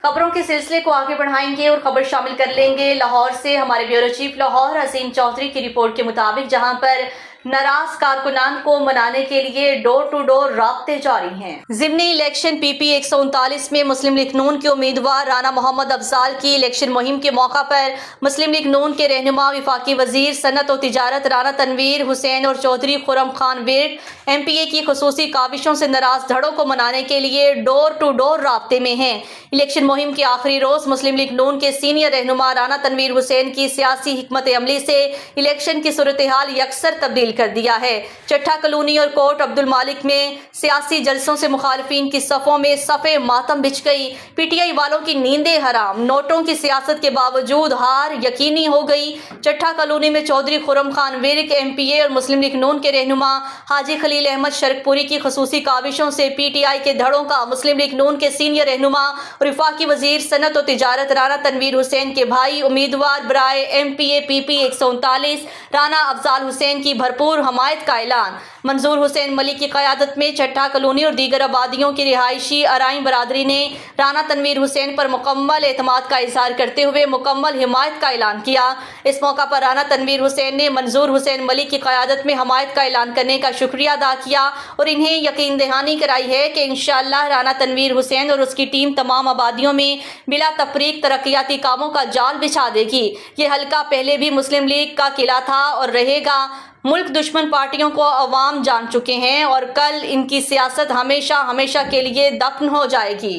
खबरों के सिलसिले को आगे बढ़ाएंगे और खबर शामिल कर लेंगे लाहौर से। हमारे ब्यूरो चीफ लाहौर हसीन चौधरी की रिपोर्ट के मुताबिक जहां पर नाराज कारकुनान को मनाने के लिए डोर टू डोर राब्ते जारी हैं। ज़िमनी इलेक्शन PP 139 में मुस्लिम लीग नून के उम्मीदवार राना मोहम्मद अफजाल की इलेक्शन मुहिम के मौका पर मुस्लिम लीग नून के रहनुमा वफाकी वजीर सनत और तिजारत राना तनवीर हुसैन और चौधरी खुरम खान विर्क MPA की खसूसी काविशों से नाराज धड़ों को मनाने के लिए डोर टू डोर राब्ते में हैं। इलेक्शन मुहिम के आखिरी रोज मुस्लिम लीग नून के सीनियर रहनुमा राना तनवीर हुसैन की सियासी हिकमत अमली से इलेक्शन की सूरत हाल यकसर तब्दील कर दिया है। चट्टा कॉलोनी और कोट अब्दुल मालिक में सियासी जलसों से मुखालिफिन की सफ़ों में सफ़े मातम बिछ गई। PTI वालों की नींदें हराम, नोटों की सियासत के बावजूद हार यकीनी हो गई। चट्टा कॉलोनी में चौधरी खुरम खान विर्क MPA और मुस्लिम लीग नून के रहनुमा हाजी खलील अहमद शरकपुरी की खसूसी काविशों से PTI के धड़ों का मुस्लिम लीग नून के सीनियर रहनुमा और वफाकी वजीर सनत और तिजारत राना तनवीर हुसैन के भाई उम्मीदवार बराए MPA PP 139 राना अफजाल हुसैन की भरपूर हमायत का ऐलान। मंजूर हुसैन मलिक की क़यादत में चट्टा कॉलोनी और दीगर आबादियों की रिहायशी अराई बरादरी ने राना तनवीर हुसैन पर मुकम्मल एतमाद का इजहार करते हुए मुकम्मल हिमायत का ऐलान किया। इस मौका पर राना तनवीर हुसैन ने मंजूर हुसैन मलिक की क़यादत में हमायत का ऐलान करने का शुक्रिया अदा किया और इन्हें यकीन दहानी कराई है कि इंशाअल्लाह राना तनवीर हुसैन और उसकी टीम तमाम आबादियों में बिला तफरीक तरक्याती कामों का जाल बिछा देगी। ये हल्का पहले भी मुस्लिम लीग का किला था और रहेगा। मुल्क दुश्मन पार्टियों को अवाम जान चुके हैं और कल इनकी सियासत हमेशा हमेशा के लिए दफन हो जाएगी।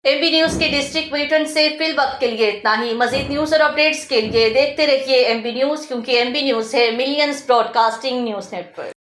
MB न्यूज़ के डिस्ट्रिक्ट बुलेटिन से फिल वक्त के लिए इतना ही। मजीद न्यूज़ और अपडेट्स के लिए देखते रहिए MB न्यूज़, क्योंकि MB न्यूज़ है मिलियंस ब्रॉडकास्टिंग न्यूज़ नेटवर्क।